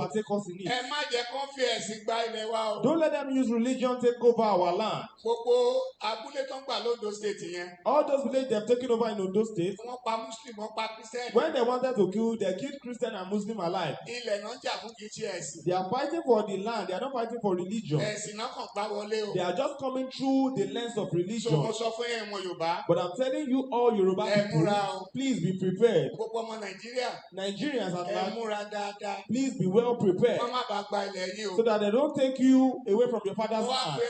overtake us in it. Don't let them use religion take over our land. All those villages they have taken over in Ondo State, when they wanted to kill, they killed Christian and Muslim alike. They are fighting for the land. They are not fighting for religion. They are just coming through the lens of religion. But I'm telling you, all Yoruba people, please be prepared. Nigerians at large, please be well prepared, so that they don't take you away from your father's land.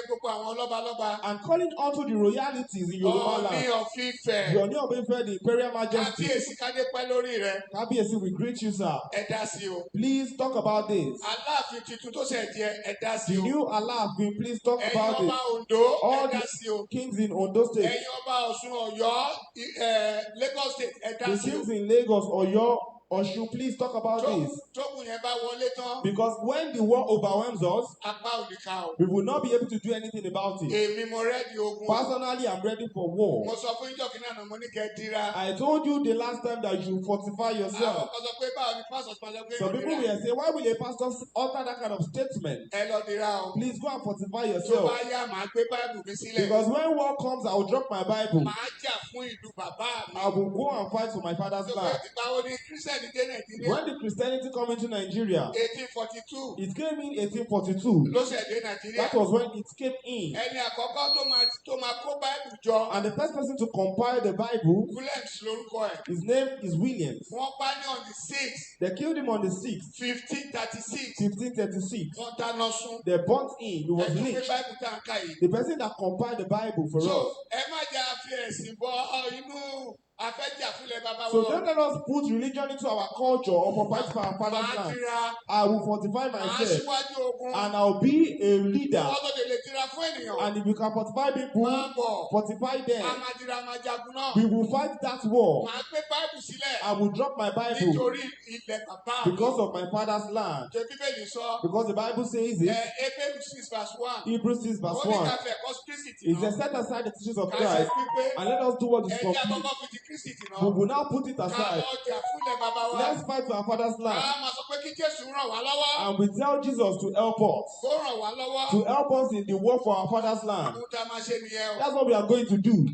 And calling onto the royalties in Yoruba land. The Oni of Ife, the Imperial Majesty. Kábíyèsí, we greet you, sir. Please talk about this. The new Aláàfin, please talk about it. All the kings in Ondo State. The kings in Lagos, Oyo, Osun, please talk about this. Because when the war overwhelms us, we will not be able to do anything about it. Personally, I'm ready for war. I told you the last time that you fortify yourself. So people will say, why will a pastor utter that kind of statement? Please go and fortify yourself. Because when war comes, I will drop my Bible. I will go and fight for my father's land. When the Christianity came into Nigeria, 1842. It came in 1842. That was when it came in. And the first person to compile the Bible, his name is Williams. They killed him on the 6th. 1536. They burnt him. He was lynched. The person that compiled the Bible for us. So don't let us put religion into our culture or provide for our father's land. I will fortify myself and I'll be a leader. And if you can fortify people, fortify them. We will fight that war. I will drop my Bible because of my father's land. Because the Bible says it. Hebrews 6 verse 1. It says, set aside the teachings of Christ and let us do what is complete. We will now put it aside. Let's fight for our father's land. And we tell Jesus to help us. To help us in the war for our father's land. That's what we are going to do.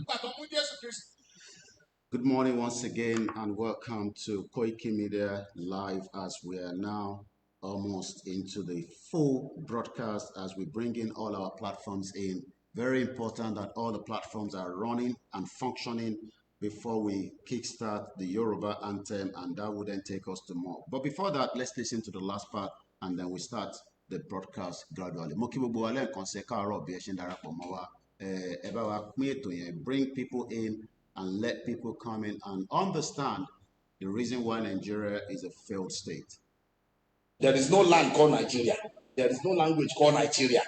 Good morning once again and welcome to Koikimedia Live, as we are now almost into the full broadcast as we bring in all our platforms in. Very important that all the platforms are running and functioning before we kickstart the Yoruba anthem, and that would then take us to more. But before that, let's listen to the last part and then we start the broadcast gradually. Bring people in and let people come in and understand the reason why Nigeria is a failed state. There is no land called Nigeria. There is no language called Nigeria.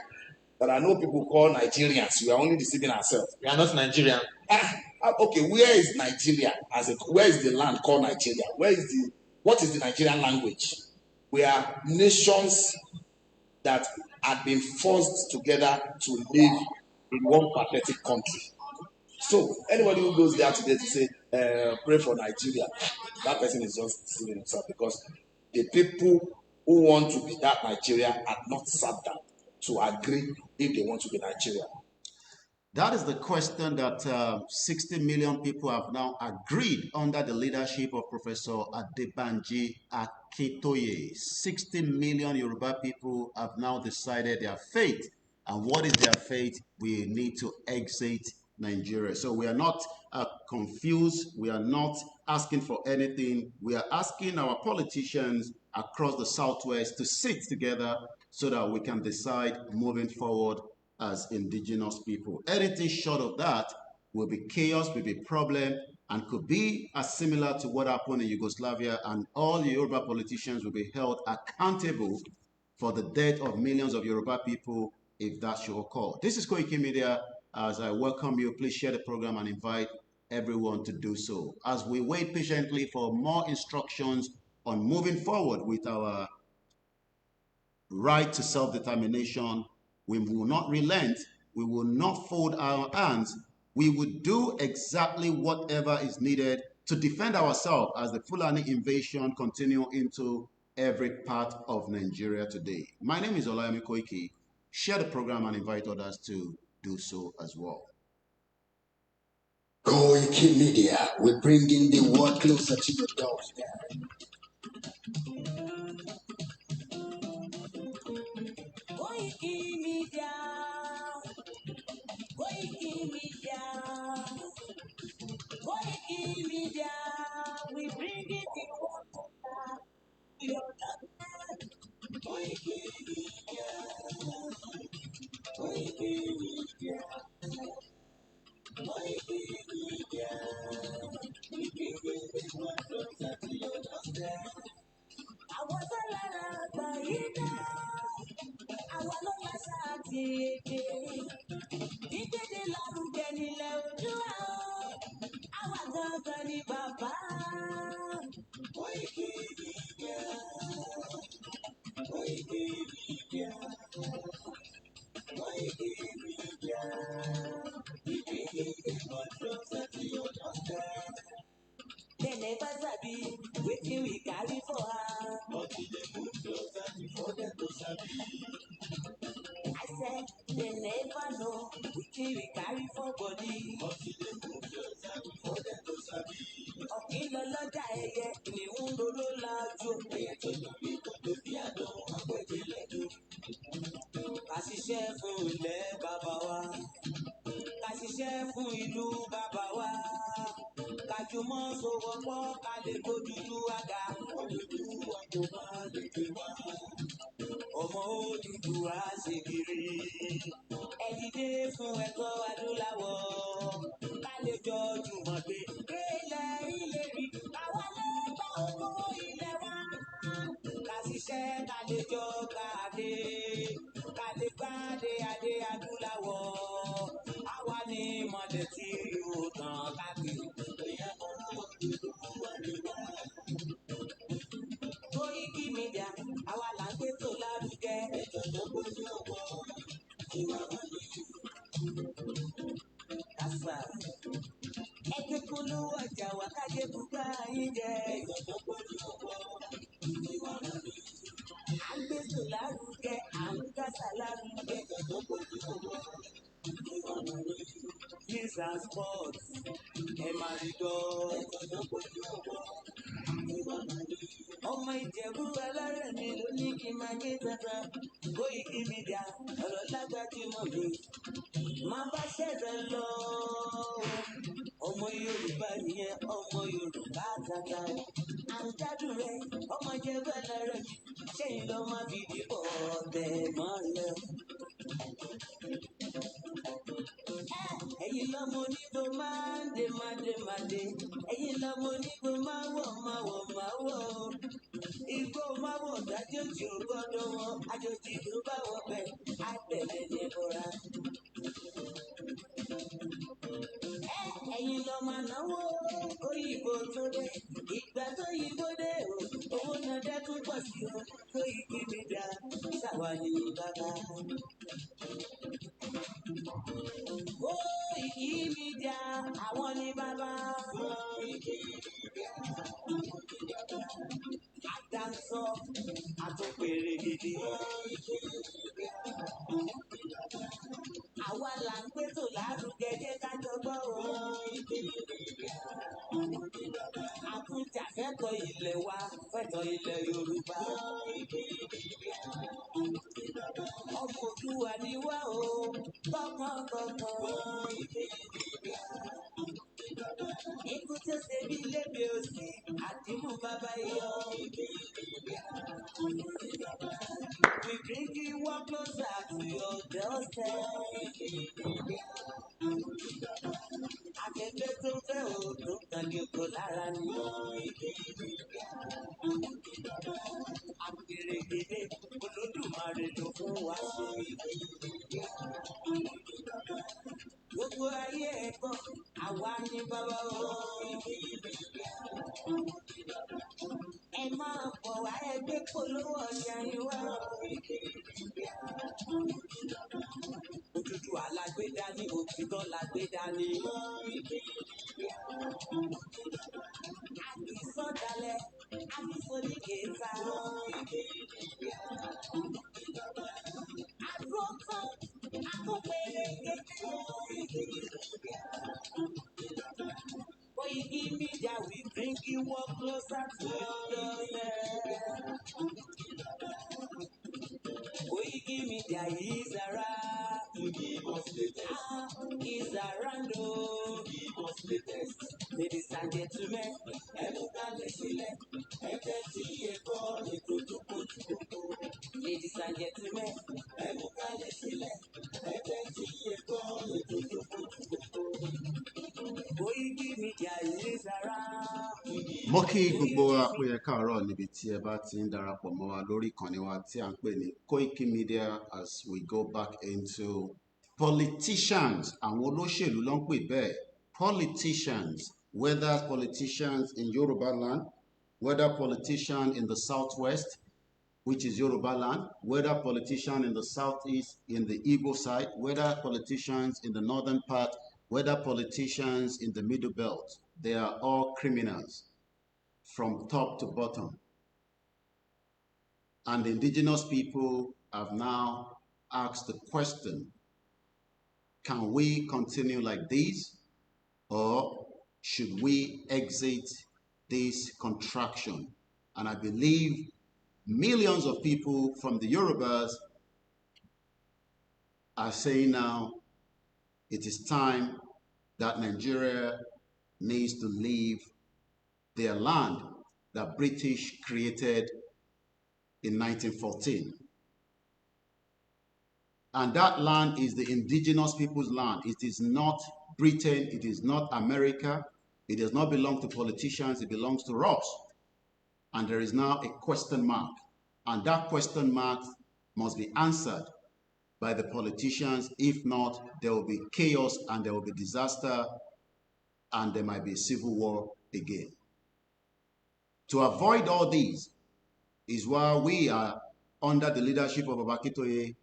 There are no people called Nigerians. We are only deceiving ourselves. We are not Nigerian. Okay, where is Nigeria? Where is the land called Nigeria? What is the Nigerian language? We are nations that had been forced together to live in one pathetic country. So anybody who goes there today to say, pray for Nigeria, that person is just deceiving himself, because the people who want to be that Nigeria had not sat down to agree if they want to be Nigeria. That is the question that 60 million people have now agreed under the leadership of Professor Adebanji Akintoye. 60 million Yoruba people have now decided their fate. And what is their fate? We need to exit Nigeria. So we are not confused. We are not asking for anything. We are asking our politicians across the Southwest to sit together so that we can decide moving forward as indigenous people. Anything short of that will be chaos, will be problem, and could be as similar to what happened in Yugoslavia, and all the Yoruba politicians will be held accountable for the death of millions of Yoruba people if that should occur. This is Koikimedia. As I welcome you, please share the program and invite everyone to do so. As we wait patiently for more instructions on moving forward with our right to self-determination, we will not relent, we will not fold our hands, we will do exactly whatever is needed to defend ourselves as the Fulani invasion continue into every part of Nigeria today. My name is OLAYOMI KOIKI. Share the program and invite others to do so as well. Koikimedia, we're bringing the world closer to your doorstep. Koikimedia, Koikimedia, Koikimedia, we bring it the world closer to your doorstep. Koikimedia, Koikimedia, Koikimedia, we bring it the world closer to your doorstep. I was a lot of àwọn ló máa ṣáàtì èdè ìkéde lárugẹ nílẹ̀ Oòduà àwa gangan ni bàbá Koikimedia, Koikimedia, Koikimedia, ìkéde closer to your doorstep. They never sabi wetin we carry for hand, but we dey move closer before dem go sabi. I said they never know wetin we carry for body, but we dey move closer before dem go sabi. Ọ̀kìn lọ lọ́jà ẹyẹ, ìníhùn ló lájú. Ẹyẹ tó tóbi kò tóbi àdó, àpèjì lẹ́dọ̀. Ká ṣiṣẹ́ fún ilẹ̀ bàbá wa, ká ṣiṣẹ́ fún ìlú bàbá wa. Kájùmọ̀ sowọ́pọ̀ ká lè gbójúlú àga. Odùduwà kò má lè gbé wá. Ọmọ Odùduwà ṣe kiri. Ẹ dìde fún ẹ̀kọ́ adúláwọ̀. Ká lè jọ jùmọ̀ gbé. Ilẹ̀ ìlérí káwa lè gba owó ilẹ̀ wa. Ká ṣiṣẹ́ ká lè jọ gbàdé. Ká lè gbàdé adé adúláwọ̀. Àwa ni mọ̀lẹ́ tí yóò tàn káàkiri. Koikimedia, àwa là ń gbé tó lárugẹ. Kásá. Ẹgbẹ́ polówó ọjà wa kájé bùgbà yín jẹ. À ń gbé tó lárugẹ, à ń kásá lárugẹ. News and sports, ẹ máa rí gbọ́. Ọmọ Ìjẹ̀bú alárẹ̀ mi ló ní kí n máa gé tata. Koikimedia, ọ̀rọ̀ lágbájú mọ̀ mi. Máa bá ṣẹ̀dẹ̀ lọ. Ọmọ Yorùbá nìyẹn, ọmọ Yorùbá tata. À ń gbádùn rẹ̀, ọmọ Ìjẹ̀bú alárẹ̀ mi. Ṣé ìlọ máa fi dìbò ọ̀bẹ mọ́lẹ̀? Ẹ̀yin lọ́mọ onígbò máa ń dé máa dé máa dé. Ẹ̀yin lọ́mọ onígbò máa wọ̀ máa wọ̀ máa wọ̀. Igbó máa wọ̀ dájòjì ò gbọ́dọ̀ wọn. Àjòjì ló bá wọ̀ bẹ̀, àtẹ̀lé ní bọ́ra. Ẹ̀yin lọ máa náwó òyìnbó tó dé. Ìgbà tó yìnbó dé o, owó náà dẹ́kun pọ̀ sí o. Koikimedia, ṣàwa ni bàbá. Koikimedia, àwọn ni bàbá. Àdánsọ, àtúnpèrè gidi. Àwa là ń gbé tò lárugẹ jẹ́ ká jọgbọ́ o. Àkújà fẹ́tọ̀ ilẹ̀ wa, fẹ́tọ̀ ilẹ̀ Yorùbá. Ọmọ Oòduà ni wá o, tọkàntọkàn. Ikú tó ṣe bí lébi òsì, àdìmú bàbá yọ. We bring you one closer to your doorstep. Akẹgbẹ́ tó fẹ́ òògùn kan ní oko lára ni. Àpèrègèdè Olódùmarè ló fún wa ṣe. Gbogbo ayé ẹ̀kọ́, àwa ni bàbá o. Ẹ máa bọ̀ wá ẹgbẹ́ polówó ọjà yín wá. Odùduwà la gbé dání, òtítọ́ la gbé dání. Àkìsọ̀dálẹ̀, àkìsọ̀díkèéta. walk closer to your doorstep. Koikimedia is around to give us latest. Is around to give us latest. Ladies and gentlemen, everybody select. Ladies and gentlemen, everybody select. Koikimedia is around. Mo kí gbogbo wa pé ẹ káàárọ̀ níbi tí ẹ bá ti ń darapọ̀ mọ́ wa lórí ìkànnì wa tí à ń pè ní Koikimedia as we go back into politicians. Àwọn olóṣèlú ló ń pè bẹ́ẹ̀. Politicians, whether politicians in Yoruba land, whether politicians in the southwest, which is Yoruba land, whether politicians in the southeast, in the Igbo side, whether politicians in the northern part, whether politicians in the middle belt, they are all criminals from top to bottom. And the indigenous people have now asked the question, can we continue like this, or should we exit this contraction? And I believe millions of people from the Yorubas are saying now it is time that Nigeria needs to leave their land that British created in 1914. And that land is the indigenous people's land. It is not Britain, it is not America, it does not belong to politicians, it belongs to us. And there is now a question mark. And that question mark must be answered by the politicians. If not, there will be chaos and there will be disaster and there might be a civil war again. To avoid all these is why we are under the leadership of Akitoye,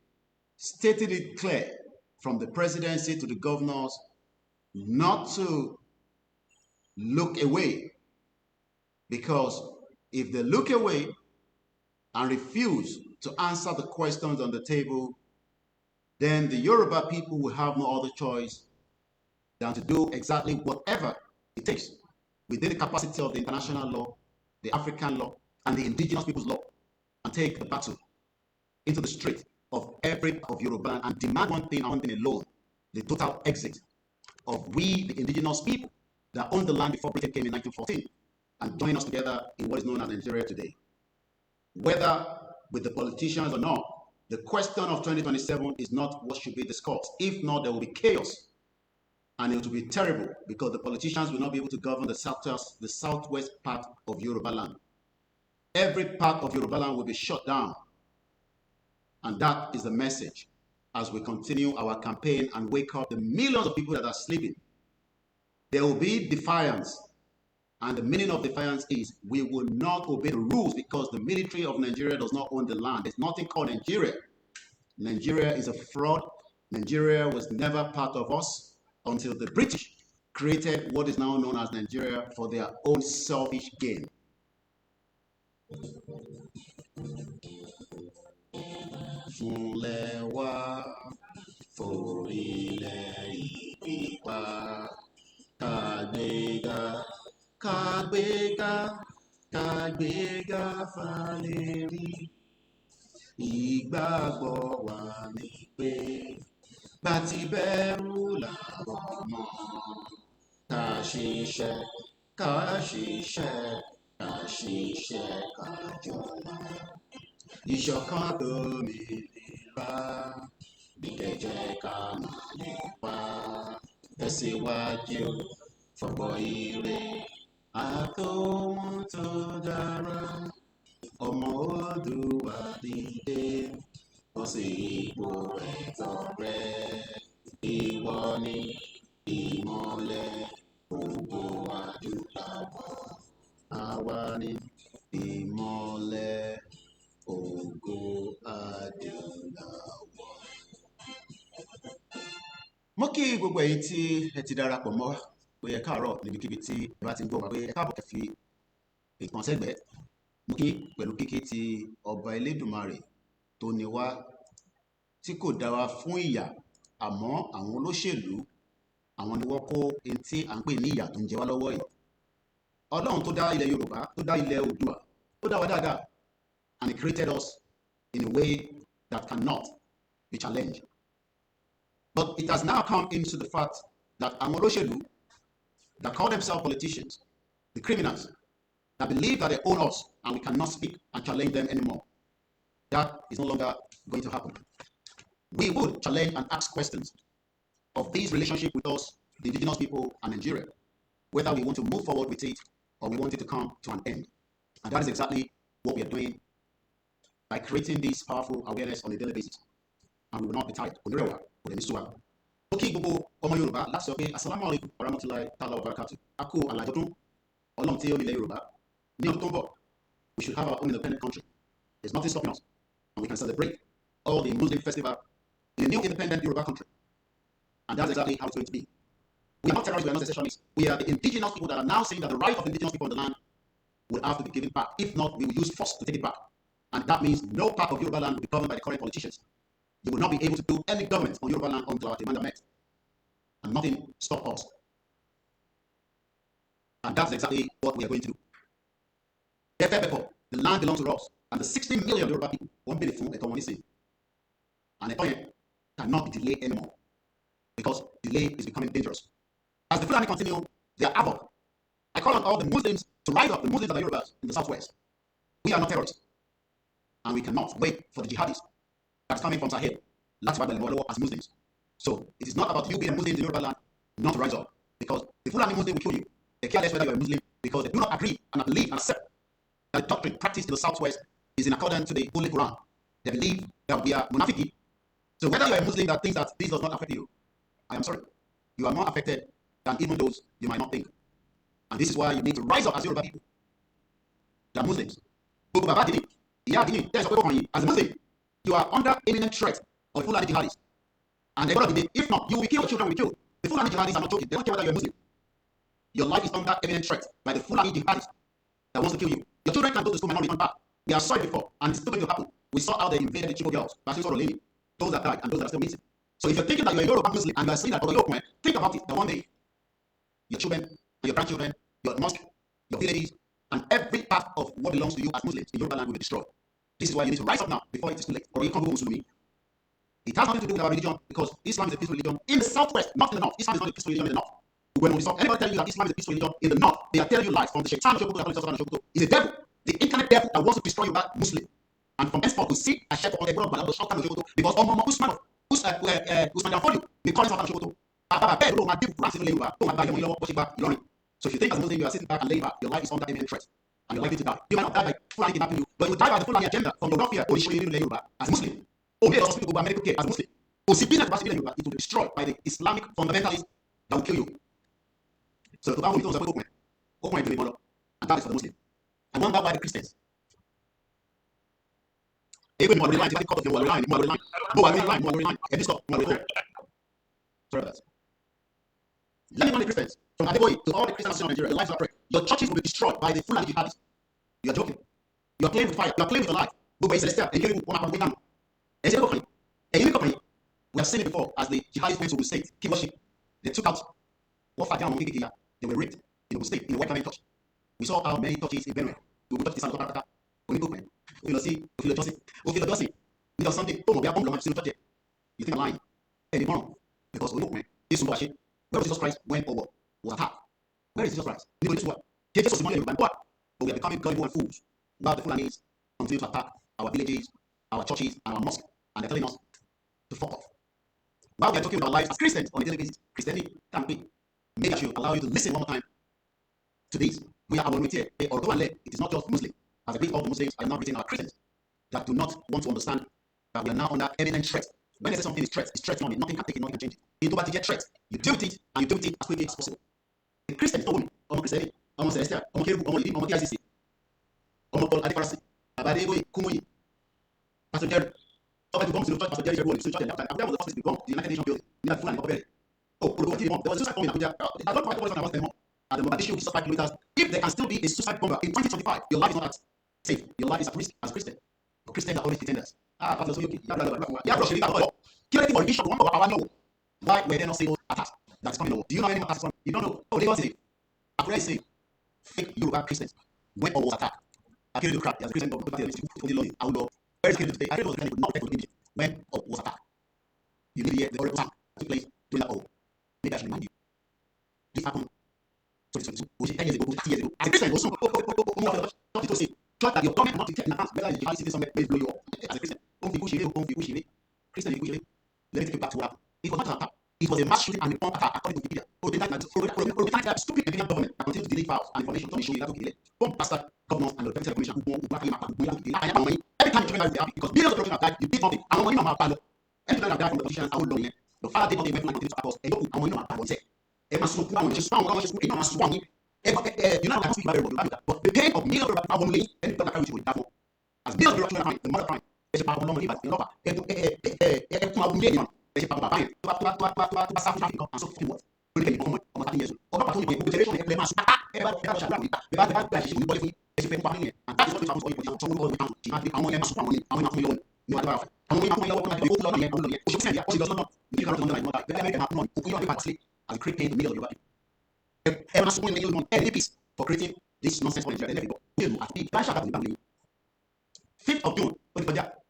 stated it clear from the presidency to the governors not to look away, because if they look away and refuse to answer the questions on the table, then the Yoruba people will have no other choice than to do exactly whatever it takes within the capacity of the international law, the African law, and the indigenous people's law, and take the battle into the street of every of Yoruba and demand one thing and one thing alone: the total exit of we, the indigenous people that owned the land before Britain came in 1914, and join us together in what is known as Nigeria today. Whether with the politicians or not, the question of 2027 is not what should be discussed. If not, there will be chaos. And it will be terrible, because the politicians will not be able to govern the southwest part of Yoruba land. Every part of Yoruba land will be shut down. And that is the message as we continue our campaign and wake up the millions of people that are sleeping. There will be defiance. And the meaning of defiance is we will not obey the rules, because the military of Nigeria does not own the land. There's nothing called Nigeria. Nigeria is a fraud. Nigeria was never part of us until the British created what is now known as Nigeria for their own selfish gain. Kàgbéga Fálérí, ìgbàgbọ́ wa ni pé bá ti bẹ̀rù làwọn ọmọ, ká ṣiṣẹ́ ká jọba. Ìṣọ̀kan dòmìnira, bí kẹ̀jẹ́ ká máa lépa, tẹ̀síwájú fọ̀pọ̀ ire àtòhun tó dára. Ọmọ Oòduà dìde, bọ́ sí ipò ẹ̀tọ́ rẹ. Ìwọ ni ìmọ́lẹ̀ ògo adúláwọ̀. Àwa ni ìmọ́lẹ̀ ògo adúláwọ̀. Mo kí gbogbo èyí tí ẹ ti darapọ̀ mọ́ pé ẹ káàárọ̀ níbikíbi tí ẹ bá ti ń gbọ́ wá, pé ẹ káàbọ̀ kẹ́ fi ìtàn sẹ́gbẹ̀ẹ́. Mo kí pẹ̀lú kíkí ti ọba Elédùmarè tó ní wá, tí kò dá wa fún ìyà, àmọ́ àwọn olóṣèlú àwọn ni wọ́n kó ẹni tí à ń pè ní ìyà tó ń jẹ wá lọ́wọ́ yìí. Ọlọ́run tó dá ilẹ̀ Yorùbá, tó dá ilẹ̀ Oòduà, tó dá wa dáadáa, and he created us in a way that cannot be challenged. But it has now come into the fact that àwọn olóṣèlú that call themselves politicians, the criminals, that believe that they own us and we cannot speak and challenge them anymore. That is no longer going to happen. We would challenge and ask questions of this relationship with us, the indigenous people and Nigeria, whether we want to move forward with it or we want it to come to an end. And that is exactly what we are doing by creating this powerful awareness on a daily basis. And we will not be tired. Okay, gbogbo ọmọ Yorùbá láti sọ pé Assalamu alaikum warahmatullahi ta'ala wabarakatuh. A kú àlàjọdún Ọlọ́run tí ó ní ilẹ̀ Yorùbá. Ní ọdún tó ń bọ̀, we should have our own independent country. There's nothing stopping us. And we can celebrate all the Muslim festival in a new independent Yoruba country. And that's exactly how it's going to be. We are not terrorists, we are not secessionists. We are the indigenous people that are now saying that the right of indigenous people in the land will have to be given back. If not, we will use force to take it back. And that means no part of Yoruba land will be governed by the current politicians. You will not be able to do any government on Yoruba land until our demand are met. And nothing stop us. And that's exactly what we are going to do. Therefore, the land belongs to us. And the 60 million Yoruba people won't be the full economy. And the cannot be delayed anymore. Because delay is becoming dangerous. As the Fulani continue their havoc, I call on all the Muslims to rise up, the Muslims that are Yorubas in the southwest. We are not terrorists. And we cannot wait for the jihadis that's coming from Sahel, as Muslims. So it is not about you being a Muslim in Yoruba land not to rise up. Because the Fulani Muslim will kill you. They care less whether you are a Muslim because they do not agree and believe and accept that the doctrine practiced in the southwest is in accordance to the Holy Quran. They believe that we are munafiki. So whether you are a Muslim that thinks that this does not affect you, I am sorry. You are more affected than even those you might not think. And this is why you need to rise up as Yoruba people. They are Muslims. As a Muslim, you are under imminent threat of Fulani jihadis. And if not, you will be killed, children will be killed. The Fulani jihadis are not joking. They don't care whether you are a Muslim. Your life is under imminent threat by the Fulani jihadis that wants to kill you. Your children can go to school and not return back. We have saw it before, and it's still going to happen. We saw how they invaded the Chibo girls, those that died and those that are still missing. So if you're thinking that you're a Yoruba Muslim and you're saying that, think about it. That one day, your children and your grandchildren, your mosque, your villages, and every part of what belongs to you as Muslims in Yoruba land will be destroyed. This is why you need to rise up now before it is too late. Or you can't go Muslim. It has nothing to do with our religion because Islam is a peaceful religion in the southwest, not in the north. Islam is not a peaceful religion in the north. When anybody telling you that Islam is a peaceful religion in the north, they are telling you lies from the Shaitan is a devil, the incarnate devil that wants to destroy you that Muslim. And from henceforth, we see a shepherd on the world because Usman Danfodio, they call himself Shokoto. So if you think as a Muslim you are sitting back and laying back, your life is under imminent threat. And you're likely to die. You might not die by Fulani kidnapping you, but you will die by the Fulani agenda from your welfare as Muslim. Hospital by medical care as Muslim. It will be destroyed by the Islamic fundamentalists that will kill you. So and that is for the Muslim. And one by the Christians. Sorry about that. Let me warn the Christians. From Adeboye to all the Christians in Nigeria, your lives are praying. Your churches will be destroyed by the Fulani jihadis. You are joking. You are playing with fire. You are playing with your life. We have seen it before as the jihadis went to the state, keep worship. They took out what down. They were raped in the state, in the white family church. We saw how many churches in Benue. We will touch this and talk we will see, we will see. Because something, you think I'm lying. Anymore. Because we know, man, this is where Jesus Christ went over, was attacked. Where is Jesus Christ? Jesus money, but we are becoming gullible and fools. Now the Fulanis continue to attack our villages, our churches, and our mosques, and they're telling us to fuck off. While we are talking about lives as Christians on a daily basis, Christianity can be. Maybe I should allow you to listen one more time to this. We are our here. Although it is not just Muslim. As I believe all the Muslims are not written our Christians that do not want to understand that we are now under imminent threat. When they say something is threat from it. Nothing can take it, nothing can change it. You don't get threat. You deal with it, and you deal with it as quickly as possible. The Christians told me, Christianity, Celestial, Keru, DICC, Adifarasi, Abadego, Kumuyi, Pastor Jerry. Somebody comes to the church, Pastor Jerry, that was the first to the United Nations building. There was a suicide bomb in Abuja. I don't know what was anymore. And the Mogadishu is 5 kilometers. If there can still be a suicide bomber in 2025, your life is not safe. Your life is at risk as a Christian. But Christians are always pretenders. Why were they not saying attacks? That's coming over. Do you know any attacks? You don't know. Oh, they was it. Akure is safe. fake Yoruba Christians when all was attacked. I killed the crap. As a Christian, where is the today? I don't know the not for the when all was attacked. You need to hear the horrible sound that took place during that all. Maybe I should remind you. This happened 2022, 10 years ago, 30 years ago. As a Christian, also, not to say, trust that your government not to take in advance whether you have somewhere where blow you up. As a Christian, Christian, let me take you back to what happened. It was not an attack. It was a mass shooting and a bomb attack according to Wikipedia. Stupid government that continues to delete files and information to show you that okay, bomb bastard governors and the defense information who every time you turn around, they happy because millions of people have died. You did something. I'm not bad. Every time I die from the politicians, I will know. The father did not even continue to attack us. And I'm not bad. But the pain of millions of people have only any people that carry with that one. As millions of people the mother crying. There's a power normally, but the lover. There's a power buying. And so fucking what? Only can be almost 30 years old. Or not only the generation of them as and that is what we found for you. Someone who can see how many money, how many million. No matter how many money, she said, she does not. You cannot know that. They make them happen. Who you are asleep and create pain in the middle of your body. Everyone so many million any piece for creating this nonsense for Nigeria. Will at the branch of the family. 5th of June, you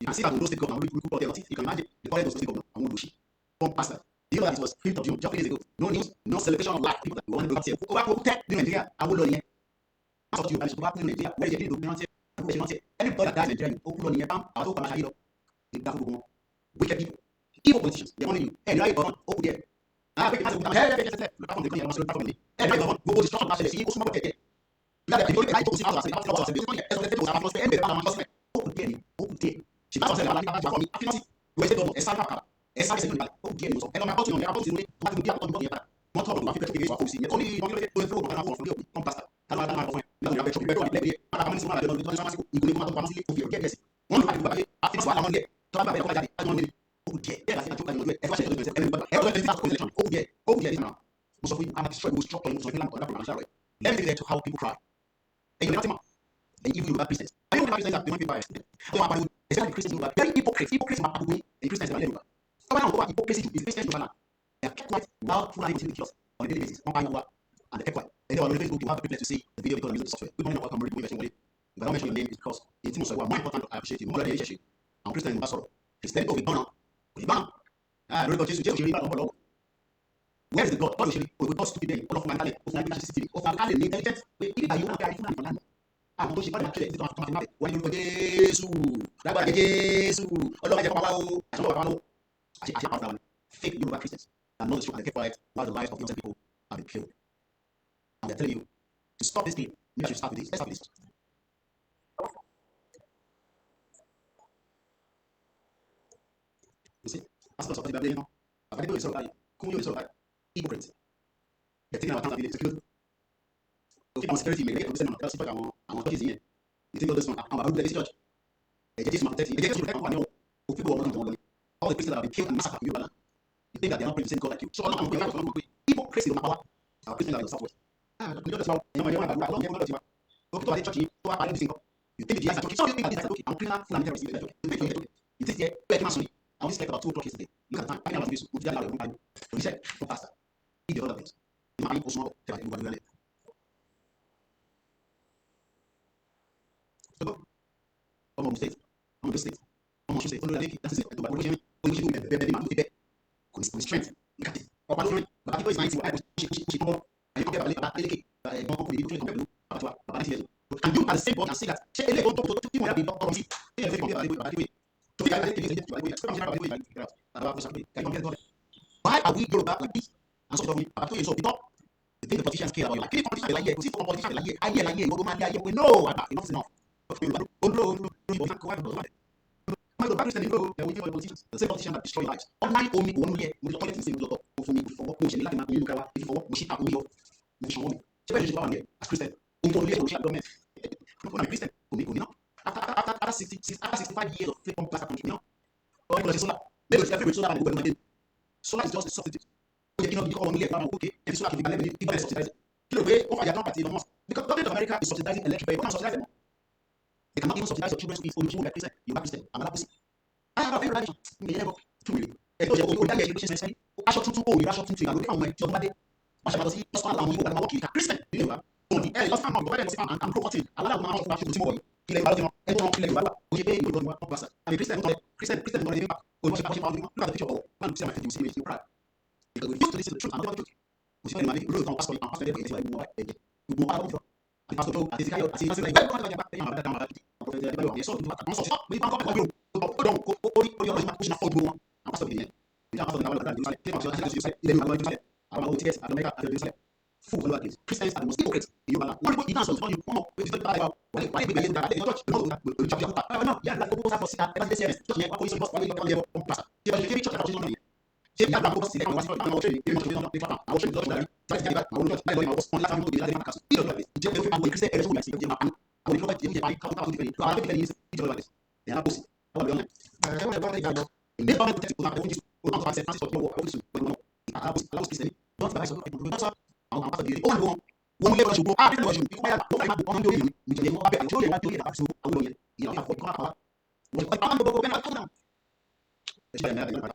can see that the state governor you can imagine the current state governor and Lushi. Bomb pastor. Do you know that it was 5th of June, just 3 days ago? No news, no celebration of life. People that want to go up here. Over Nigeria, I will learn here. I'm talking about Nigeria. Where is the anybody that dies in Nigeria, Okuloni, Bam, I don't come the wicked people. Evil politicians, they want you. Hey, right, go there. I think that's what I'm let me get to how people cry. And you know, and even Yoruba Christians. I don't know Christians that they want to be biased. Especially Christians are very hypocrites. Hypocrites are and Christians are Yoruba. So I don't know what hypocrisy is. Christians Yoruba. They are kept quiet while Fulani continue to kill us on a daily basis. One by one, and they kept quiet. And they were on Facebook to have the privilege to see the video because of the software. We don't know what I'm reading version. If I don't mention your name, it's because it's more important to appreciate you. More than appreciate you. I'm Christian in Basoro. Christian of Ibana. Where is the God? God will show you. We got stupid men. All of my talent. Of my CCTV. Of my talent. Intelligent. We even you want to carry full and land. I'm going to God and kill it. When you go Jesus, that was Jesus. All of my power. I don't know. I see about fake Yoruba Christians and not the truth and keep quiet while the lives of innocent people have been killed. And they're telling you to stop this thing. Maybe I should start with this. Let's start with this. You see? That's not something now. I've got to do it. Come you hypocrites. They're taking our accountability to kill. Okay, security may get to the same amount of touches here. You think of this one, I'm about to this church. They just protect people all the Christians that have been killed and massacred in Yoruba. You think that they're not praying the same God like you. So all of them hypocrisy on power. Our Christians are in the southwest. You don't know, you think the so you think that this is okay. I'm criminal, full and terrorist. You think here, where can I only slept about 2 o'clock yesterday. Look at the time. I never with that loud time. So he said, no faster. Eat the other things. The money was small. Tell you what you so, I'm on state. I'm on the state. I'm on the state. That's it. I do my work. We should do the man with strength. Look at it. But people is 90. I push and you compare about the and you at the same point and say that why are we Yoruba like this? And so about 2 years old, because the thing the politicians care about you. Like, politicians like here, we see politicians like here, we know about enough is enough. The same politicians that destroy lives. Online only one year, we don't let them for me for what motion, like my new car, if you for what motion, as Christian, government. Christian, after 65 years of faith on plaster country, solar is just a substitute. You cannot become okay, and solar can be people subsidize it. Because government of America is subsidizing electric, but you can't subsidize them. They cannot even subsidize your children's school if you are Christian, you are Christian, I'm not Christian. I have a very relation. 2 million. Christian, Christians are the most hypocrites in Yoruba land. Wọ́n ní ìdáhùn sọ̀rọ̀ yìí wọ́n èyí tó ti bá wa wọlé wọlé gbé yẹn dáadáa church náà olùjọ́ bí ọkọ̀ àwọn náà yàrá gbogbo sáfọ̀ síta ẹ̀bá ti dé CMS church yẹn wọ́n kó iṣẹ́ bọ́ọ̀sì wọlé lọ́wọ́ lẹ́wọ̀ ọ̀n pàṣà ṣé wọ́n ṣe kébí church àkọ́ṣe náà yẹn ṣé ìyá àgbà bọ́ọ̀sì lẹ́kọ̀ọ́ wá sí àwọn ọ̀ṣẹ́ ìgbé mọ́ṣẹ́ lọ́wọ́ nípa àwọn ọ̀ṣẹ́ ìjọ́jú dárí láti jáde àwọn olùjọ́ láì lọ́yìn ọ̀pọ̀ láti àwọn olùjọ́ láti kàṣù ìjọba rẹ̀ ìjẹ́ pé àwọn ìkírísẹ́ ẹ̀rẹ́ sọ́wọ́ ìyàsí ìjọba àwọn ìjọba ìjọba ìjọba káwọn káwọn ìjọba ìjọba àwọn ìjọba ìjọba rẹ̀ ẹ̀ á bọ́ọ̀sì àwọn ìjọba ẹ̀rọ ẹ̀rọ ìjọba ìgbé bá mẹ́tò tẹ̀sí tó náà ẹ̀wọ̀n jésù ó náà tó fàṣẹ francis ọ̀tún ọwọ́ ọ̀pọ̀ jésù pẹ̀lú ọ̀nà aláwọ̀ kìrìsìtẹ́nì lọ́wọ́ fìlà ìṣòro ẹ̀dùn lọ́sọ̀ àwọn àwọn àfẹ́bìrì ó wà lọ́wọ́ wọn lé ọ̀ṣùgbọ́n á bẹ̀rẹ̀ ọ̀ṣùgbọ́n ìkọ́ báyà lọ́wọ́ ìmọ̀ ọ̀hún lórí mi ìjọba wọn bẹ̀rẹ̀ lórí ìwádìí ìyàwó àti àwọn olóyè ìyàwó àfọ̀ ìkọ́ àpá wọn ti pàmò gbogbo bẹ́ẹ̀ náà ẹ̀ṣẹ̀ ẹ̀mẹ́ ẹ̀mẹ́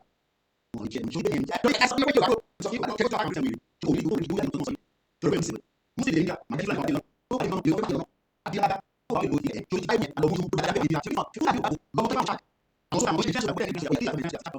wọn jẹ́ ìjọba ẹ̀mẹ́ lórí ẹ̀sán lórí ìjọba sọ fún ìwádìí kẹ́kọ̀ọ́ àwọn ìṣẹ̀lẹ̀ tó omi gbogbo ìdúró ẹ̀mọ́ sọ̀rọ̀ tó rẹ̀ síbẹ̀ mo sì lè ní àmọ́ ẹ̀ṣẹ̀ láti lọ tó wà nínú ìwé fún àbíláda tó wà lórí ẹ̀ tó ti báyìí àlọ́ mú tó dáadáa bẹ́ẹ̀ ní àti fún àbí òkú lọ́wọ́ tó máa ṣáà àwọn sọ̀rọ̀ àwọn ṣe ìṣẹ́ ìṣẹ́ ìṣẹ́ ìṣẹ́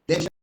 ìṣẹ́